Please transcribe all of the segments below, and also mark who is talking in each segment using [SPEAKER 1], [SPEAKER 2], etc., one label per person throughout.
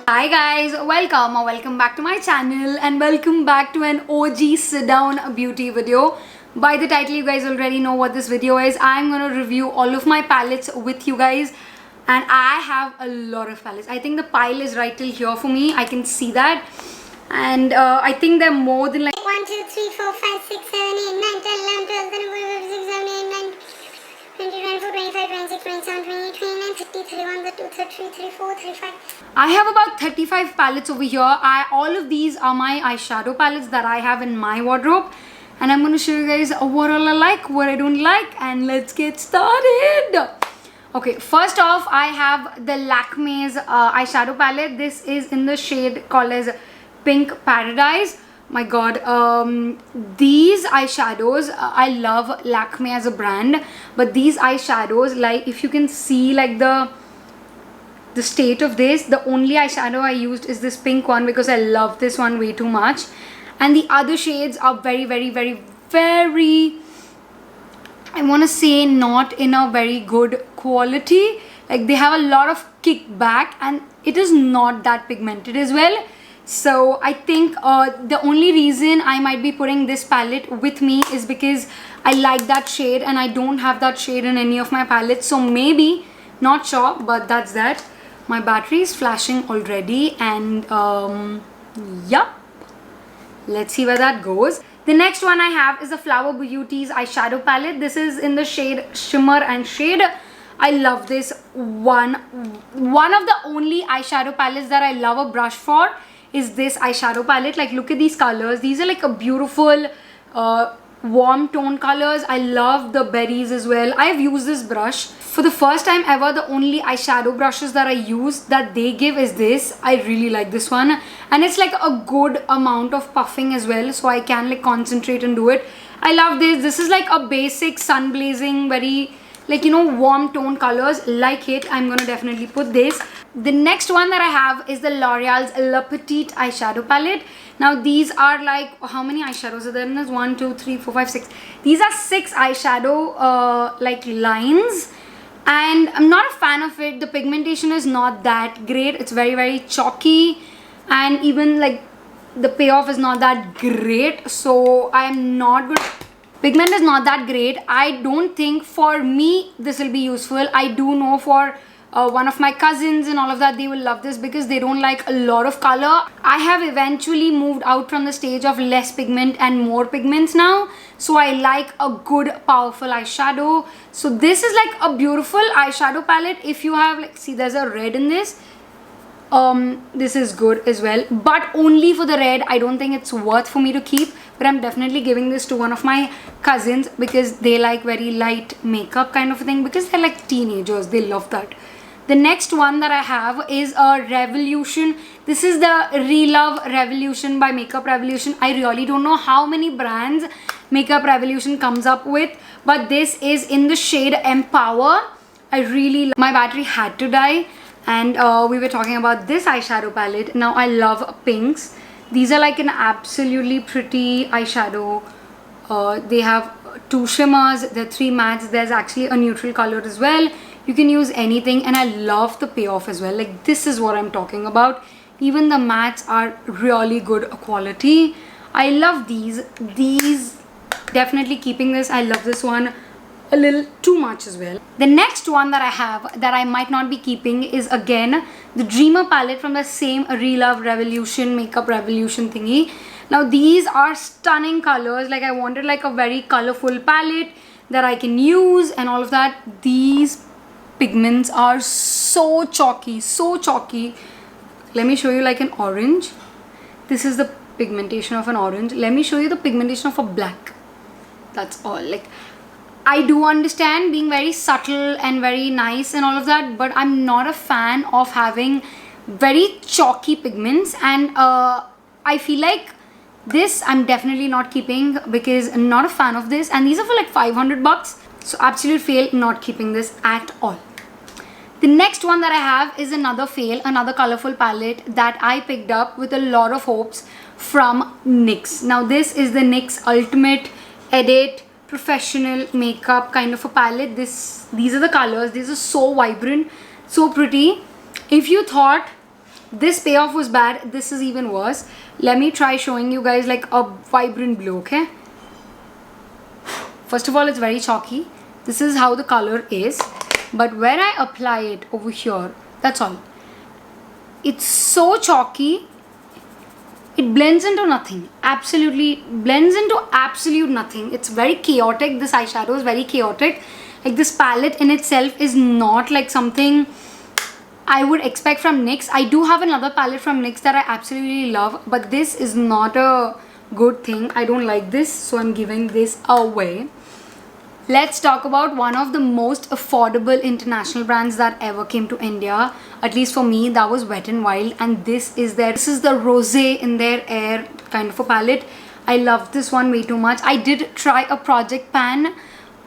[SPEAKER 1] Hi guys, welcome back to my channel and welcome back to an OG sit down beauty video. By the title you guys already know what this video is. I'm gonna review all of my palettes with you guys, and I have a lot of palettes. I think the pile is right till here for me. I can see that, and I think there are more than like
[SPEAKER 2] 1, 2, 3, 4, 5, 6, 7, 8, 9, 10, 11, 12, 13, 14, 15, 16, 17, 18, 19, 20, 24, 25, 26, 27, 28, 29, 30, 31, 32, 33, 34, 35.
[SPEAKER 1] I have about 35 palettes over here. All of these are my eyeshadow palettes that I have in my wardrobe, and I'm going to show you guys what all I like, what I don't like, and let's get started. Okay, first off, I have the Lakme's eyeshadow palette. This is in the shade called as Pink Paradise. My god, these eyeshadows, I love Lakme as a brand, but these eyeshadows, like if you can see like the state of this, the only eyeshadow I used is this pink one because I love this one way too much, and the other shades are very, I want to say not in a very good quality. Like they have a lot of kickback and it is not that pigmented as well. So I think the only reason I might be putting this palette with me is because I like that shade and I don't have that shade in any of my palettes. So maybe, not sure, but that's that. My battery is flashing already, and yup, let's see where that goes. The next one I have is the Flower Beauty's eyeshadow palette. This is in the shade Shimmer and Shade. I love this one. One of the only eyeshadow palettes that I love a brush for is this eyeshadow palette. Like look at these colors. These are like a beautiful warm tone colors. I love the berries as well. I have used this brush for the first time ever. The only eyeshadow brushes that I use that they give is this. I really like this one, and it's like a good amount of puffing as well, so I can like concentrate and do it. I love this. This is like a basic sun blazing, very like, you know, warm tone colors. Like it. I'm gonna definitely put this. The next one that I have is the L'Oreal's Le Petite eyeshadow palette. Now these are like, how many eyeshadows are there in this? 1, 2, 3, 4, 5, 6. These are 6 eyeshadow like lines, and I'm not a fan of it. The pigmentation is not that great. It's very chalky, and even like the payoff is not that great. So I'm not good. Pigment is not that great. I don't think for me this will be useful. I do know for one of my cousins and all of that, they will love this because they don't like a lot of color. I have eventually moved out from the stage of less pigment and more pigments now, so I like a good powerful eyeshadow. So this is like a beautiful eyeshadow palette. If you have like, see there's a red in this. This is good as well, but only for the red. I don't think it's worth for me to keep, but I'm definitely giving this to one of my cousins because they like very light makeup kind of thing, because they're like teenagers. They love that. The next one that I have is a Revolution. This is the Relove Revolution by Makeup Revolution. I really don't know how many brands Makeup Revolution comes up with, but this is in the shade Empower. I really, my battery had to die, and we were talking about this eyeshadow palette. Now I love pinks. These are like an absolutely pretty eyeshadow. They have 2 shimmers, there are 3 mattes. There's actually a neutral color as well. You can use anything, and I love the payoff as well. Like this is what I'm talking about. Even the mattes are really good quality. I love these. These, definitely keeping this. I love this one a little too much as well. The next one that I have that I might not be keeping is again the Dreamer palette from the same Relove Revolution Makeup Revolution thingy. Now these are stunning colors. Like I wanted like a very colorful palette that I can use and all of that. These pigments are so chalky, so chalky. Let me show you like an orange. This is the pigmentation of an orange. Let me show you the pigmentation of a black. That's all. Like I do understand being very subtle and very nice and all of that, but I'm not a fan of having very chalky pigments, and I feel like this I'm definitely not keeping because I'm not a fan of this, and these are for like 500 bucks. So absolute fail, not keeping this at all. The next one that I have is another fail, another colorful palette that I picked up with a lot of hopes from NYX. Now this is the NYX Ultimate Edit professional makeup kind of a palette. These are the colors. These are so vibrant, so pretty. If you thought This payoff was bad. This is even worse. Let me try showing you guys like a vibrant blue, okay? First of all, it's very chalky. This is how the color is. But when I apply it over here, that's all. It's so chalky. It blends into nothing. Absolutely blends into absolute nothing. It's very chaotic. This eyeshadow is very chaotic. Like this palette in itself is not like something I would expect from NYX. I do have another palette from NYX that I absolutely love, but this is not a good thing. I don't like this, so I'm giving this away. Let's talk about one of the most affordable international brands that ever came to India. At least for me, that was Wet n Wild, and this is the Rosé in their Air kind of a palette. I love this one way too much. I did try a project pan.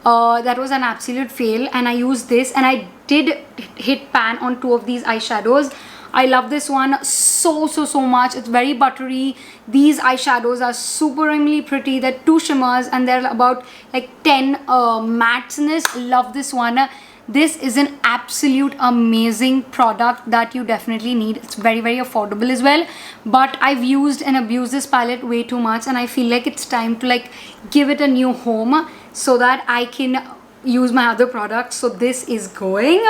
[SPEAKER 1] That was an absolute fail, and I used this, and I did hit pan on 2 of these eyeshadows. I love this one so much. It's very buttery. These eyeshadows are supremely pretty. They're 2 shimmers and they're about like 10 mattes in this. Love this one. This is an absolute amazing product that you definitely need. It's very affordable as well, but I've used and abused this palette way too much, and I feel like it's time to like give it a new home so that I can use my other products. So this is going,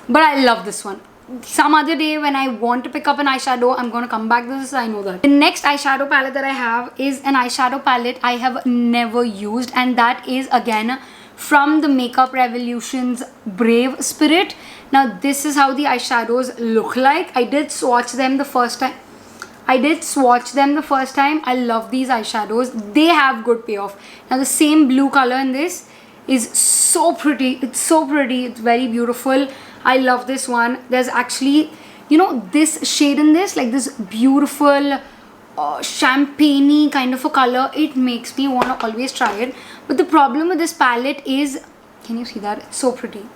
[SPEAKER 1] but I love this one. Some other day when I want to pick up an eyeshadow, I'm gonna come back to this, I know that. The next eyeshadow palette that I have is an eyeshadow palette I have never used, and that is again from the Makeup Revolution's Brave Spirit. Now this is how the eyeshadows look like. I did swatch them the first time. I love these eyeshadows. They have good payoff. Now the same blue color in this is so pretty. It's so pretty. It's very beautiful. I love this one. There's actually, you know, this shade in this, like this beautiful champagne-y kind of a color. It makes me want to always try it. But the problem with this palette is, can you see that? It's so pretty.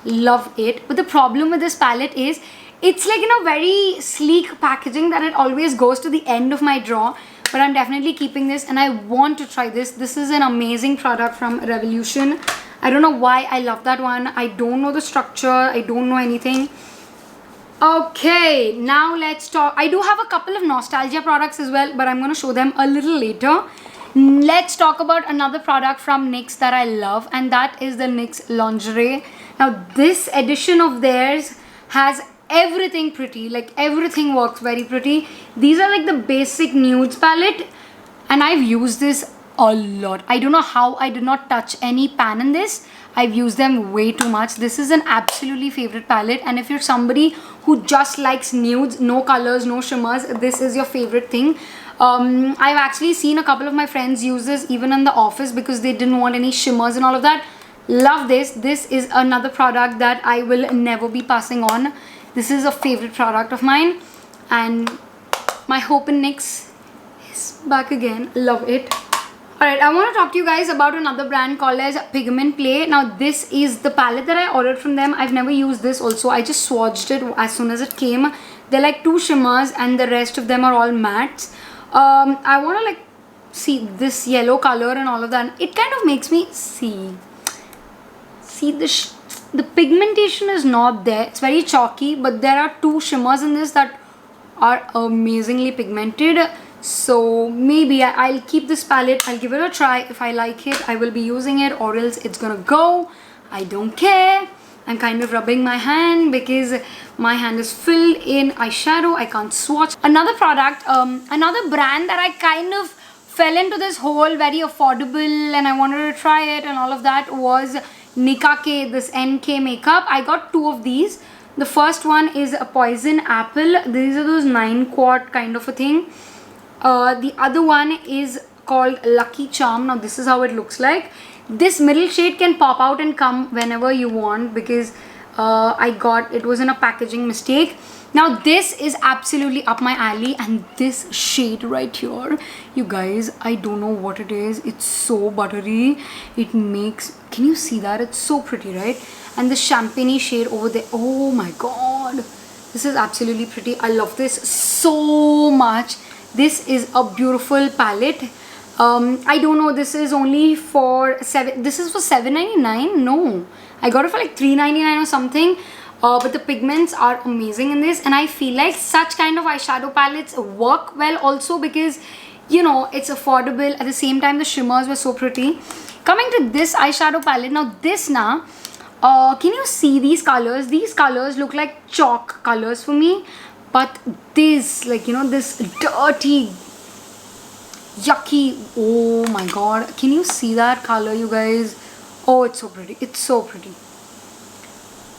[SPEAKER 1] Love it. But the problem with this palette is, it's like in a very sleek packaging that it always goes to the end of my drawer. But I'm definitely keeping this, and I want to try this. This is an amazing product from Revolution. I don't know why I love that one. I don't know the structure. I don't know anything. Okay, now let's talk. I do have a couple of nostalgia products as well, but I'm going to show them a little later. Let's talk about another product from NYX that I love, and that is the NYX Lingerie. Now this edition of theirs has everything pretty. Like everything works very pretty. These are like the basic nudes palette, and I've used this a lot. I don't know how I did not touch any pan in this. I've used them way too much. This is an absolutely favorite palette, and if you're somebody who just likes nudes, no colors, no shimmers, this is your favorite thing. I've actually seen a couple of my friends use this even in the office because they didn't want any shimmers and all of that. Love this. This is another product that I will never be passing on. This is a favorite product of mine, and my hope in NYX is back again. Love it. Alright, I want to talk to you guys about another brand called as Pigment Play. Now this is the palette that I ordered from them. I've never used this also. I just swatched it as soon as it came. They're like 2 shimmers and the rest of them are all mattes. I want to like see this yellow color and all of that. It kind of makes me see the pigmentation is not there. It's very chalky, but there are 2 shimmers in this that are amazingly pigmented. So maybe I'll keep this palette. I'll give it a try. If I like it, I will be using it, or else it's gonna go. I don't care. I'm kind of rubbing my hand because my hand is filled in eyeshadow. I can't swatch. Another product, another brand that I kind of fell into this whole very affordable and I wanted to try it and all of that was Nikake, this NK makeup. I got 2 of these. The first one is a Poison Apple. These are those 9 quart kind of a thing. The other one is called Lucky Charm. Now this is how it looks like. This middle shade can pop out and come whenever you want because it was in a packaging mistake. Now this is absolutely up my alley, and this shade right here, you guys, I don't know what it is. It's so buttery. It makes, can you see that? It's so pretty, right? And the champagne shade over there, oh my god, this is absolutely pretty. I love this so much. This is a beautiful palette. I don't know, this is only for this is for $7.99. No, I got it for like $3.99 or something. but the pigments are amazing in this, and I feel like such kind of eyeshadow palettes work well also because, you know, it's affordable. At the same time, the shimmers were so pretty. Coming to this eyeshadow palette, now this can you see these colors? These colors look like chalk colors for me, but this, like, you know, this dirty, yucky, oh my god, can you see that color, you guys? Oh, it's so pretty. It's so pretty.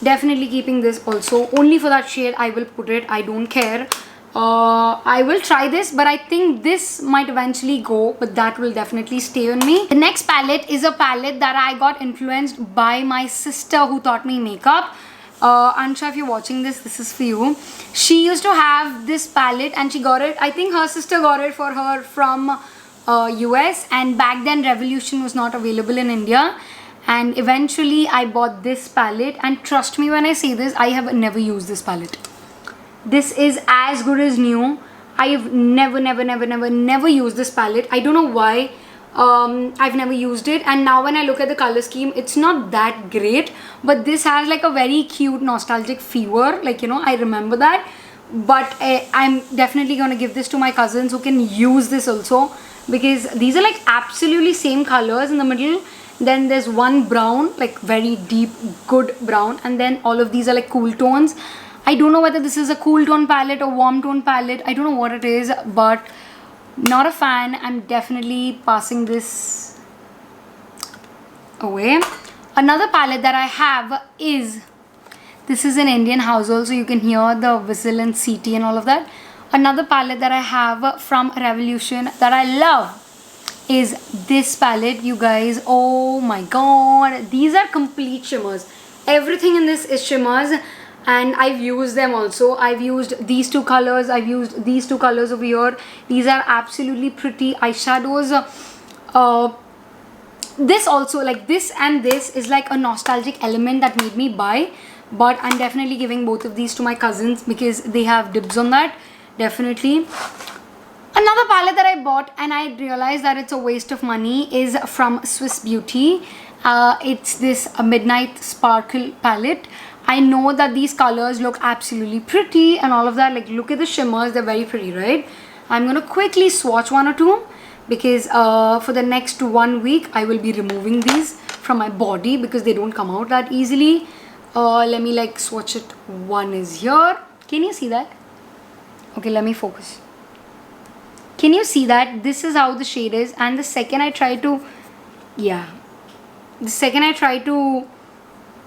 [SPEAKER 1] Definitely keeping this also. Only for that shade I will put it. I don't care. I will try this, but I think this might eventually go, but that will definitely stay on me. The next palette is a palette that I got influenced by my sister who taught me makeup. I'm sure if you're watching this, this is for you. She used to have this palette and she got it, I think her sister got it for her from US, and back then Revolution was not available in India. And eventually I bought this palette, and trust me when I say this, I have never used this palette. This is as good as new. I've never used this palette. I don't know why. I've never used it, and now when I look at the color scheme, it's not that great, but this has like a very cute nostalgic fever, like, you know, I remember that. But I'm definitely gonna give this to my cousins who can use this also, because these are like absolutely same colors in the middle. Then there's one brown, like very deep good brown, and then all of these are like cool tones. I don't know whether this is a cool tone palette or warm tone palette. I don't know what it is, but not a fan. I'm definitely passing this away. Another palette that I have is, this is an Indian household, so you can hear the whistle and CT and all of that. Another palette that I have from Revolution that I love is this palette, you guys. Oh my god, these are complete shimmers. Everything in this is shimmers, and I've used them also. I've used these two colors, I've used these two colors over here. These are absolutely pretty eyeshadows. This also, like this and this, is like a nostalgic element that made me buy, but I'm definitely giving both of these to my cousins because they have dibs on that. Definitely. Another palette that I bought and I realized that it's a waste of money is from Swiss Beauty. It's this Midnight Sparkle palette. I know that these colors look absolutely pretty and all of that. Like, look at the shimmers, they're very pretty, right? I'm gonna quickly swatch one or two because for the next 1 week I will be removing these from my body because they don't come out that easily. Let me like swatch it. One is here. Can you see that? Okay, let me focus. Can you see that? This is how the shade is, and the second I try to, the second I try to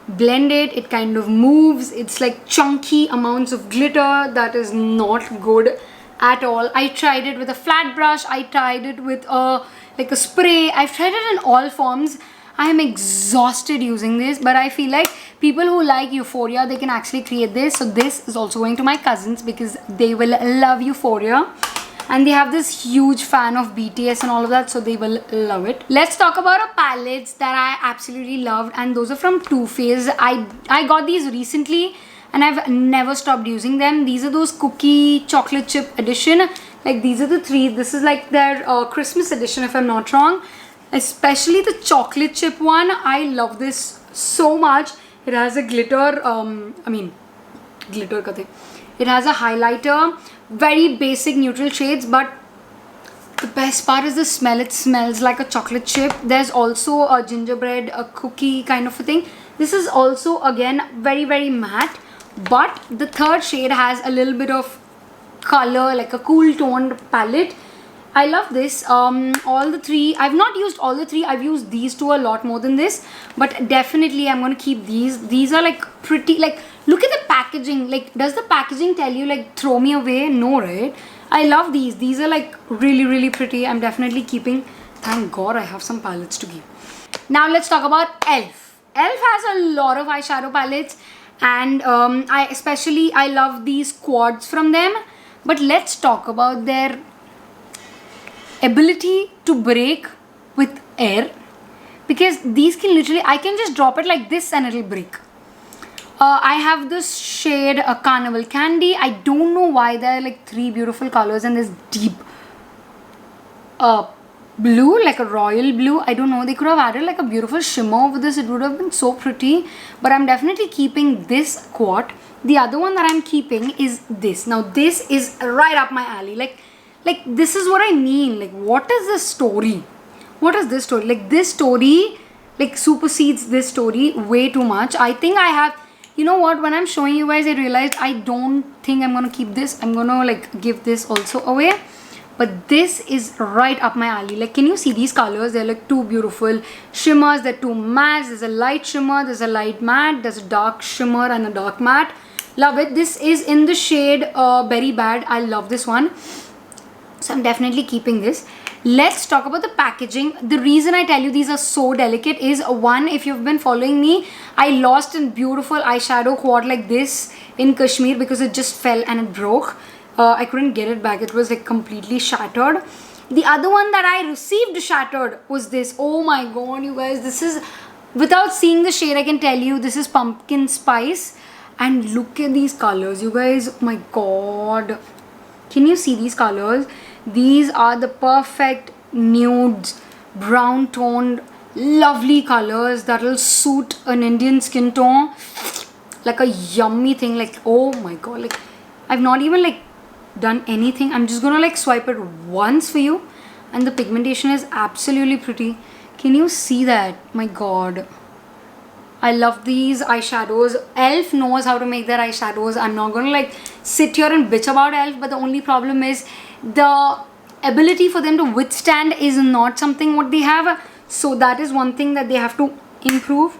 [SPEAKER 1] blend it, it kind of moves. It's like chunky amounts of glitter. That is not good at all. I tried it with a flat brush. I tried it with like a spray. I've tried it in all forms. I am exhausted using this, but I feel like people who like Euphoria, they can actually create this. So this is also going to my cousins because they will love Euphoria. And they have this huge fan of BTS and all of that, so they will love it. Let's talk about a palettes that I absolutely loved, and those are from Too Faced. I got these recently and I've never stopped using them. These are those cookie chocolate chip edition. Like, these are the three. This is like their Christmas edition if I'm not wrong. Especially the chocolate chip one. I love this so much. It has a glitter, glitter kate. It has a highlighter. Very basic neutral shades, but the best part is the smell. It smells like a chocolate chip. There's also a gingerbread, a cookie kind of a thing. This is also again very matte, but the third shade has a little bit of color, like a cool toned palette. I love this. All the three, I've not used all the three. I've used these two a lot more than this, but definitely I'm going to keep these. These are like pretty, like, look at the packaging. Like, does the packaging tell you like throw me away? No, right? I love these. These are like really pretty. I'm definitely keeping. Thank God I have some palettes to keep. Now let's talk about ELF. ELF has a lot of eyeshadow palettes, and I love these quads from them. But let's talk about their ability to break with air, because these can literally, I can just drop it like this and it'll break. I have this shade Carnival Candy. I don't know why there are like three beautiful colors and this deep blue, like a royal blue. I don't know, they could have added like a beautiful shimmer over this. It would have been so pretty, but I'm definitely keeping this quart. The other one that I'm keeping is this. Now this is right up my alley. Like this is what I mean. Like, what is this story? What is this story? Like, this story like supersedes this story way too much. I think I have, you know what, when I'm showing you guys, I realized I don't think I'm gonna keep this. I'm gonna like give this also away. But this is right up my alley. Like, can you see these colors? They're like two beautiful shimmers. They're two mattes. There's a light shimmer, there's a light matte, there's a dark shimmer and a dark matte. Love it. This is in the shade Berry Bad. I love this one, so I'm definitely keeping this. Let's talk about the packaging. The reason I tell you these are so delicate is, one, if you've been following me, I lost a beautiful eyeshadow quad like this in Kashmir because it just fell and it broke. I couldn't get it back. It was like completely shattered. The other one that I received shattered was this. Oh my god, you guys, this is, without seeing the shade I can tell you, this is pumpkin spice. And look at these colors, you guys. Oh my god, can you see these colors? These are the perfect nudes, brown toned, lovely colors that will suit an Indian skin tone like a yummy thing. Like, oh my god, like I've not even like done anything. I'm just gonna like swipe it once for you, and the pigmentation is absolutely pretty. Can you see that? My god, I love these eyeshadows. Elf knows how to make their eyeshadows. I'm not gonna like sit here and bitch about Elf, but the only problem is the ability for them to withstand is not something what they have. So that is one thing that they have to improve.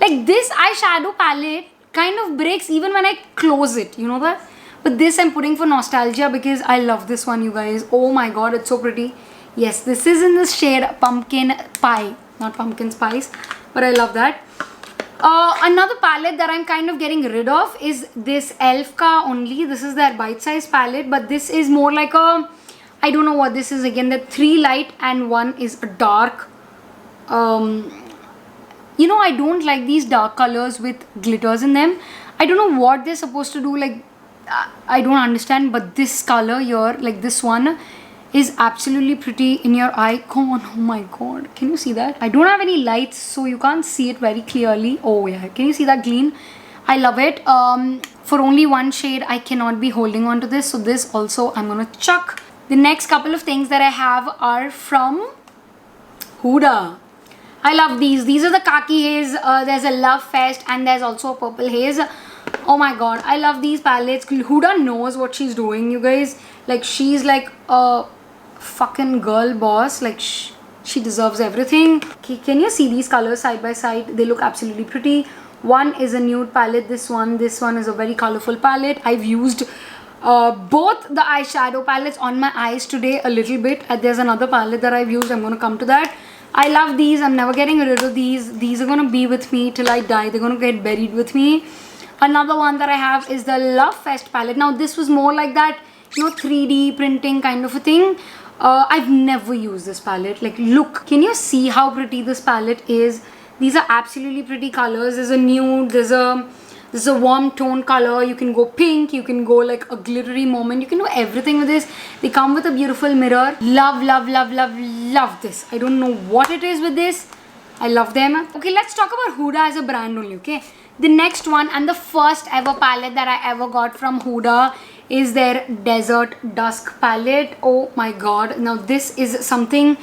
[SPEAKER 1] Like, this eyeshadow palette kind of breaks even when I close it, you know that? But this I'm putting for nostalgia because I love this one, you guys. Oh my god, it's so pretty. Yes, this is in the shade Pumpkin Pie, not Pumpkin Spice, but I love that. Another palette that I'm kind of getting rid of is this Elf Ka only. This is their bite-size palette, but this is more like a, I don't know what this is again. There are 3 light and 1 is a dark. You know, I don't like these dark colors with glitters in them. I don't know what they're supposed to do. Like, I don't understand, but this color here, like this one, is absolutely pretty in your icon. Oh my god, can you see that? I don't have any lights, so you can't see it very clearly. Oh yeah, can you see that gleam? I love it. For only one shade, I cannot be holding on to this, so this also I'm gonna chuck. The next couple of things that I have are from Huda. I love these. These are the khaki haze. There's a Love Fest and there's also a purple haze. Oh my god, I love these palettes. Huda knows what she's doing, you guys. Like, she's like a fucking girl boss. Like, she deserves everything. Okay, can you see these colors side by side? They look absolutely pretty. One is a nude palette. This one is a very colorful palette. I've used both the eyeshadow palettes on my eyes today a little bit. There's another palette that I've used. I'm going to come to that. I love these. I'm never getting rid of these. These are going to be with me till I die. They're going to get buried with me. Another one that I have is the Love Fest palette. Now, this was more like that, you know, 3D printing kind of a thing. I've never used this palette. Like, look, can you see how pretty this palette is? These are absolutely pretty colors. There's a nude, there's a warm tone color. You can go pink, you can go like a glittery moment. You can do everything with this. They come with a beautiful mirror. Love, love, love, love, love this. I don't know what it is with this. I love them. Okay, let's talk about Huda as a brand only, okay? The next one and the first ever palette that I ever got from Huda is their Desert Dusk palette. Oh my god. Now, this is something,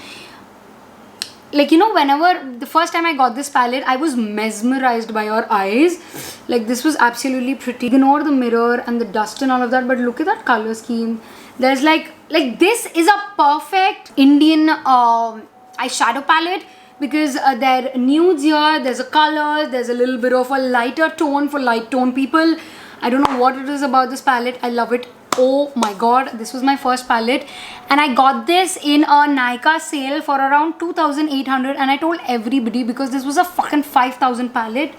[SPEAKER 1] like, you know, whenever the first time I got this palette, I was mesmerized by her eyes. Like, this was absolutely pretty. Ignore the mirror and the dust and all of that, but look at that color scheme. There's like this is a perfect Indian eyeshadow palette, because there are nudes here, there's a color, there's a little bit of a lighter tone for light tone people. I don't know what it is about this palette. I love it. Oh my god, this was my first palette and I got this in a Nykaa sale for around 2,800, and I told everybody because this was a fucking 5,000 palette.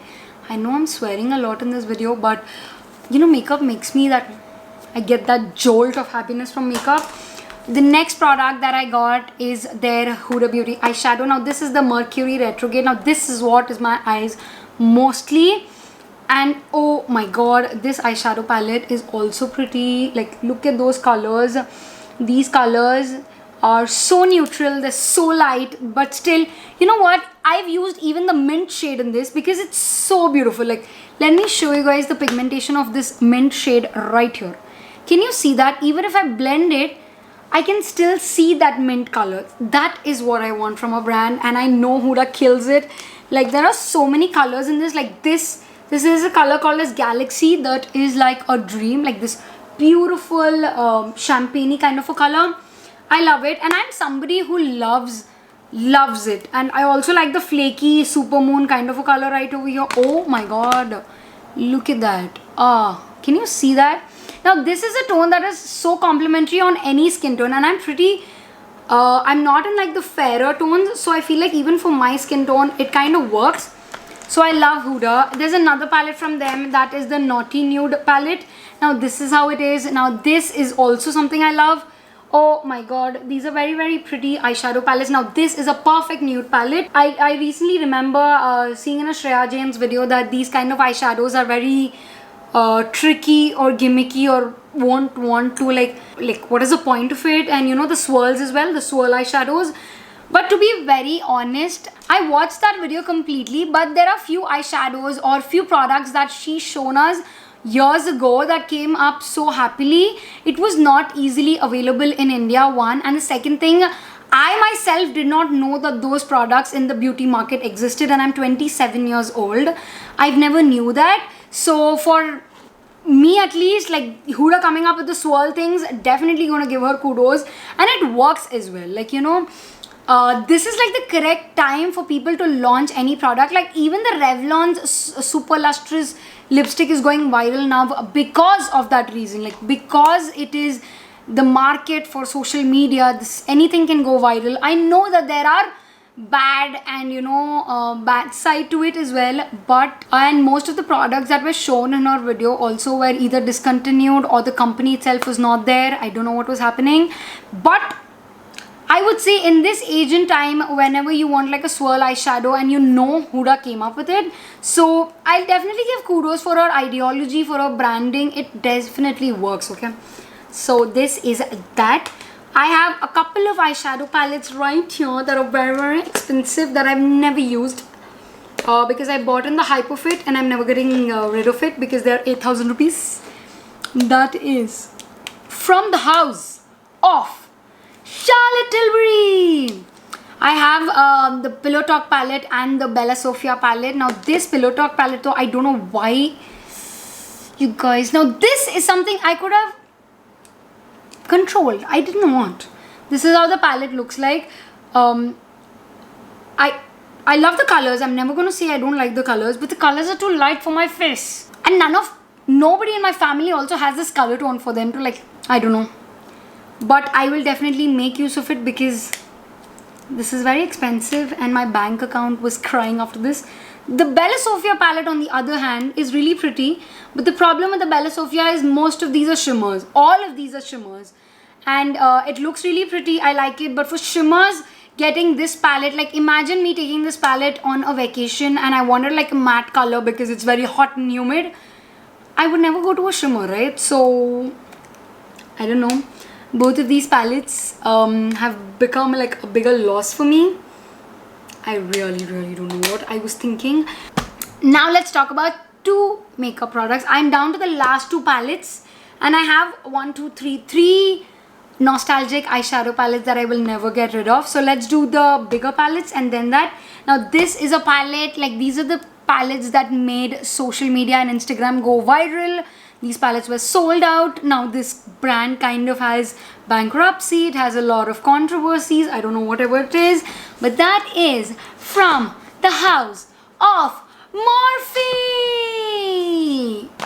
[SPEAKER 1] I know I'm swearing a lot in this video, but you know, makeup makes me that, I get that jolt of happiness from makeup. The next product that I got is their Huda Beauty eyeshadow. Now, this is the Mercury Retrograde. Now, this is what is my eyes mostly. And oh my god, this eyeshadow palette is also pretty. Like, look at those colors. These colors are so neutral, they're so light, but still, you know what, I've used even the mint shade in this because it's so beautiful. Like, let me show you guys the pigmentation of this mint shade right here. Can you see that? Even if I blend it, I can still see that mint color. That is what I want from a brand, and I know Huda kills it. Like, there are so many colors in this. Like this is a color called as Galaxy that is like a dream, like this beautiful champagne kind of a color. I love it, and I'm somebody who loves it. And I also like the flaky supermoon kind of a color right over here. Oh my god, look at that. Can you see that? Now this is a tone that is so complimentary on any skin tone, and I'm not in like the fairer tones, so I feel like even for my skin tone it kind of works. So I love Huda. There's another palette from them that is the Naughty Nude palette. Now this is how it is. Now this is also something I love. Oh my god, these are very, very pretty eyeshadow palettes. Now this is a perfect nude palette. I recently remember seeing in a Shreya Jain's video that these kind of eyeshadows are very tricky or gimmicky, or won't want to like what is the point of it, and you know, the swirls as well, the swirl eyeshadows. But to be very honest, I watched that video completely, but there are few eyeshadows or few products that she's shown us years ago that came up so happily. It was not easily available in India, one, and the second thing, I myself did not know that those products in the beauty market existed, and I'm 27 years old. I've never knew that. So for me at least, like Huda coming up with the swirl things, definitely gonna give her kudos, and it works as well. Like, you know, this is like the correct time for people to launch any product. Like even the Revlon's Super Lustrous lipstick is going viral now because of that reason. Like, because it is the market for social media, anything can go viral. I know that there are bad and, you know, bad side to it as well, but and most of the products that were shown in our video also were either discontinued or the company itself was not there. I don't know what was happening, but I would say in this age and time, whenever you want like a swirl eyeshadow, and you know Huda came up with it, so I'll definitely give kudos for her ideology, for her branding. It definitely works. Okay, so this is that. I have a couple of eyeshadow palettes right here that are very, very expensive that I've never used because I bought in the hype of it, and I'm never getting rid of it because they're 8,000 rupees. That is from the house of Charlotte Tilbury. I have the Pillow Talk palette and the Bella Sofia palette. Now this Pillow Talk palette though, I don't know why, you guys. Now this is something I could have controlled. I didn't want. This is how the palette looks like. I love the colors. I'm never gonna say I don't like the colors, but the colors are too light for my face, and nobody in my family also has this color tone for them to like, I don't know. But I will definitely make use of it because this is very expensive and my bank account was crying after this. The Bella Sofia palette on the other hand is really pretty, but the problem with the Bella Sofia is most of these are shimmers. All of these are shimmers, and it looks really pretty. I like it, but for shimmers, getting this palette, like imagine me taking this palette on a vacation and I wanted like a matte color because it's very hot and humid. I would never go to a shimmer, right? So I don't know. Both of these palettes have become like a bigger loss for me. I really don't know what I was thinking. Now let's talk about two makeup products. I'm down to the last two palettes, and I have three nostalgic eyeshadow palettes that I will never get rid of. So let's do the bigger palettes and then that. Now this is a palette, like these are the palettes that made social media and Instagram go viral. These palettes were sold out. Now this brand kind of has bankruptcy. It has a lot of controversies. I don't know whatever it is. But that is from the house of Morphe.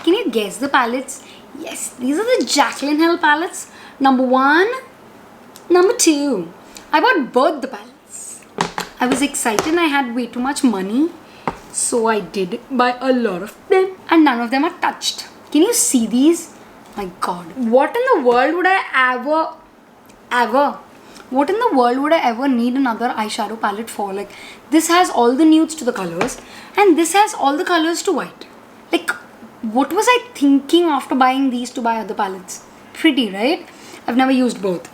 [SPEAKER 1] Can you guess the palettes? Yes, these are the Jaclyn Hill palettes. Number 1, number 2. I bought both the palettes. I was excited and I had way too much money. So I did buy a lot of them. And none of them are touched. Can you see these? My god. What in the world would I what in the world would I ever need another eyeshadow palette for? Like, this has all the nudes to the colors, and this has all the colors to white. Like, what was I thinking after buying these to buy other palettes? Pretty, right? I've never used both.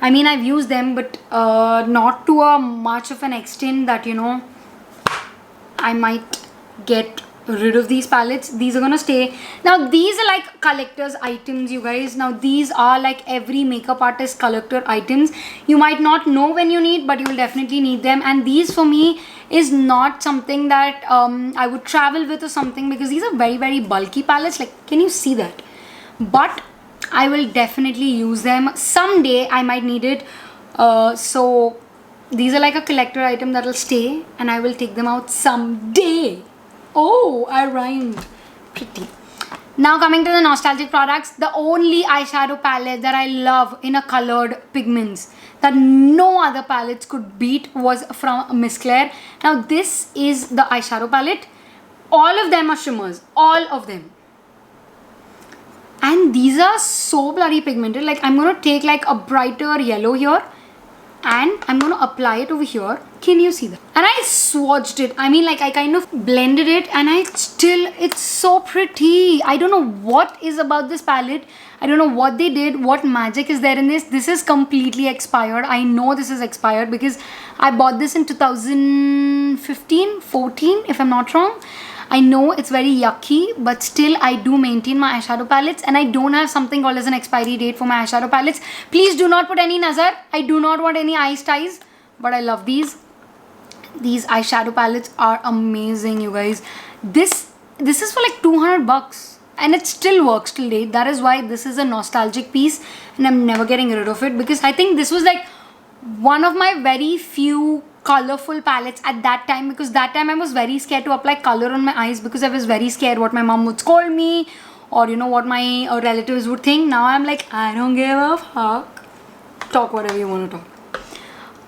[SPEAKER 1] I mean, I've used them, but not to a much of an extent that, you know, I might get rid of these palettes. These are gonna stay. Now these are like collector's items, you guys. Now these are like every makeup artist collector items. You might not know when you need, but you will definitely need them. And these for me is not something that I would travel with or something, because these are very, very bulky palettes. Like, can you see that? But I will definitely use them someday. I might need it. So these are like a collector item that will stay, and I will take them out someday. Oh, I rhymed. Pretty. Now coming to the nostalgic products, the only eyeshadow palette that I love in a colored pigments that no other palettes could beat was from Miss Claire. Now this is the eyeshadow palette. All of them are shimmers. All of them. And these are so bloody pigmented. Like, I'm going to take like a brighter yellow here, and I'm going to apply it over here. Can you see that? And I swatched it. I mean, like, I kind of blended it, and it's so pretty. I don't know what is about this palette. I don't know what they did, what magic is there in this. This is completely expired. I know this is expired because I bought this in 2015, 14, if I'm not wrong. I know it's very yucky, but still I do maintain my eyeshadow palettes, and I don't have something called as an expiry date for my eyeshadow palettes. Please do not put any nazar. I do not want any eye ties, but I love these. These eyeshadow palettes are amazing, you guys. This is for like 200 bucks, and it still works till date. That is why this is a nostalgic piece, and I'm never getting rid of it, because I think this was like one of my very few colorful palettes at that time, because that time I was very scared to apply color on my eyes, because I was very scared what my mom would scold me, or you know, what my relatives would think. Now I'm like, I don't give a fuck. Talk whatever you want to talk.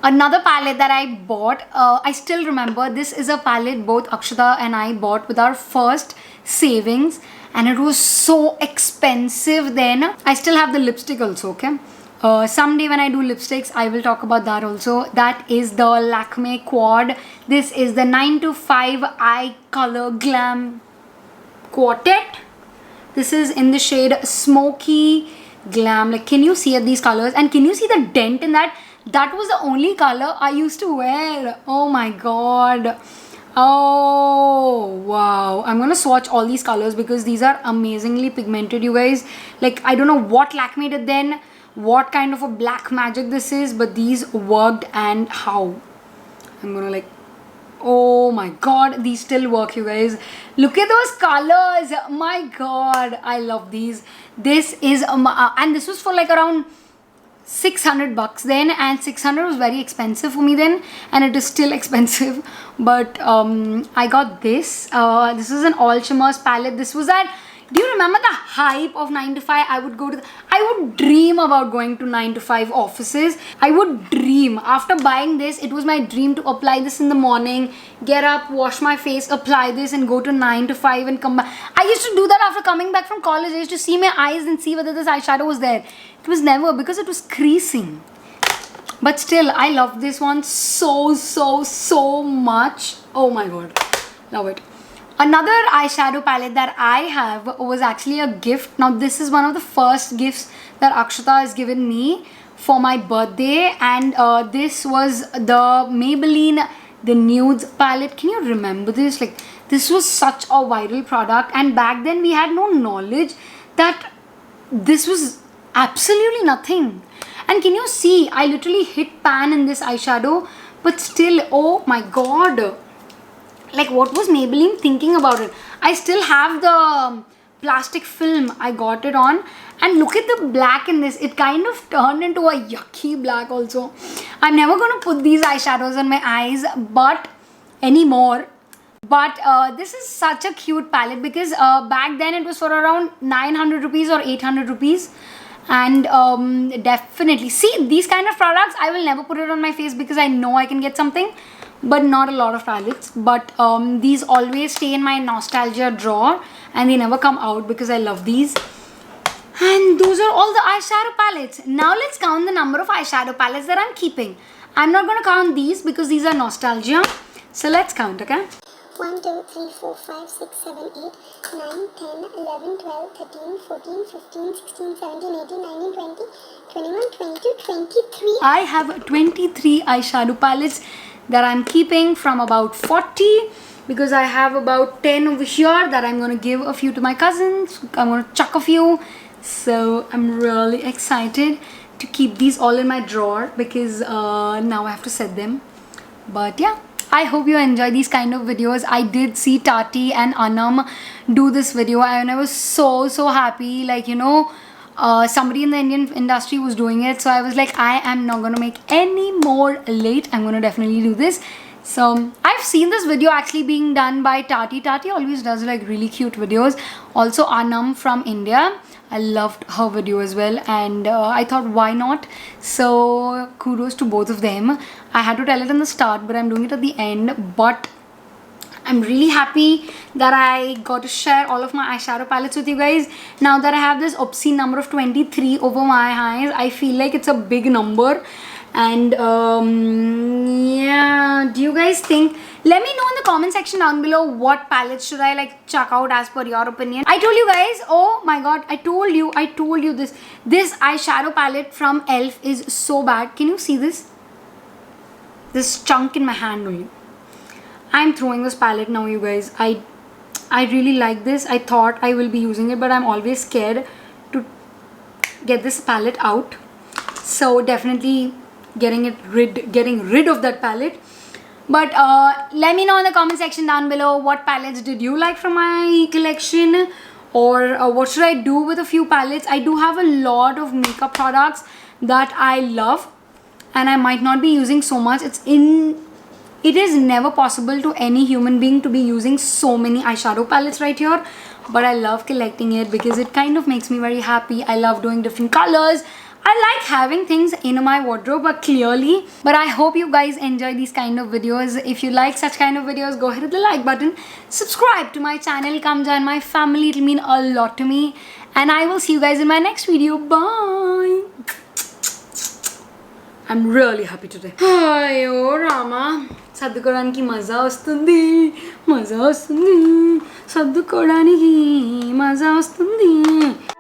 [SPEAKER 1] Another palette that I bought, I still remember, this is a palette both Akshata and I bought with our first savings, and it was so expensive then. I still have the lipstick also, okay? Someday when I do lipsticks, I will talk about that also. That is the Lakme Quad. This is the 9 to 5 Eye Color Glam Quartet. This is in the shade Smoky Glam. Like, can you see these colors? And can you see the dent in that? That was the only color I used to wear. Oh my god. Oh wow. I'm gonna swatch all these colors because these are amazingly pigmented, you guys. Like, I don't know what Lakme did then, what kind of a black magic this is, but these worked. And how I'm gonna like, oh my god, these still work, you guys. Look at those colors. My god, I love these. This is and this was for like around 600 bucks then, and 600 was very expensive for me then, and it is still expensive. But I got this. This is an all shimmers palette. This was that. Do you remember the hype of 9 to 5? I would dream about going to 9 to 5 offices. I would dream. After buying this, it was my dream to apply this in the morning, get up, wash my face, apply this, and go to 9 to 5 and come back. I used to do that after coming back from college. I used to see my eyes and see whether this eyeshadow was there. It was never, because it was creasing. But still, I love this one so much. Oh my god. Love it. Another eyeshadow palette that I have was actually a gift. Now this is one of the first gifts that Akshata has given me for my birthday, and this was the Maybelline The Nudes palette. Can you remember this? Like, this was such a viral product, and back then we had no knowledge that this was absolutely nothing. And can you see, I literally hit pan in this eyeshadow, but still, oh my god. Like, what was Maybelline thinking about it? I still have the plastic film I got it on, and look at the black in this. It kind of turned into a yucky black also. I'm never going to put these eyeshadows on my eyes anymore. But this is such a cute palette, because back then it was for around 900 rupees or 800 rupees. And definitely, see, these kind of products, I will never put it on my face because I know I can get something. But not a lot of palettes. But these always stay in my nostalgia drawer, and they never come out because I love these. And those are all the eyeshadow palettes. Now let's count the number of eyeshadow palettes that I'm keeping. I'm not going to count these because these are nostalgia. So let's count, okay?
[SPEAKER 2] 1, 2, 3, 4, 5, 6, 7, 8, 9, 10, 11, 12, 13, 14, 15, 16, 17, 18, 19, 20, 21, 22, 23.
[SPEAKER 1] I have 23 eyeshadow palettes that I'm keeping from about 40, because I have about 10 over here that I'm going to give a few to my cousins. I'm going to chuck a few. So I'm really excited to keep these all in my drawer, because now I have to set them. But yeah, I hope you enjoy these kind of videos. I did see Tati and Anam do this video and I was so happy. Like, you know, somebody in the Indian industry was doing it. So I was like, I am not going to make any more late. I'm going to definitely do this. So I've seen this video actually being done by Tati. Tati always does like really cute videos. Also Anam from India. I loved her video as well, and I thought, why not? So kudos to both of them. I had to tell it in the start, but I'm doing it at the end. But I'm really happy that I got to share all of my eyeshadow palettes with you guys. Now that I have this obscene number of 23 over my eyes, I feel like it's a big number. And yeah, do you guys think, let me know in the comment section down below what palettes should I like check out as per your opinion. I told you guys, oh my god, I told you this eyeshadow palette from ELF is so bad. Can you see this chunk in my hand only? I'm throwing this palette now, you guys. I really like this. I thought I will be using it, but I'm always scared to get this palette out. So definitely getting rid of that palette. But let me know in the comment section down below what palettes did you like from my collection, or what should I do with a few palettes. I do have a lot of makeup products that I love and I might not be using so much. It is never possible to any human being to be using so many eyeshadow palettes right here, but I love collecting it because it kind of makes me very happy. I love doing different colors. I like having things in my wardrobe, clearly. But I hope you guys enjoy these kind of videos. If you like such kind of videos, go ahead with the like button. Subscribe to my channel. Come join my family. It'll mean a lot to me. And I will see you guys in my next video. Bye. I'm really happy today. Ayo Rama. Saddukodaniki maza vastundi. Maza vastundi. Saddukodaniki maza vastundi.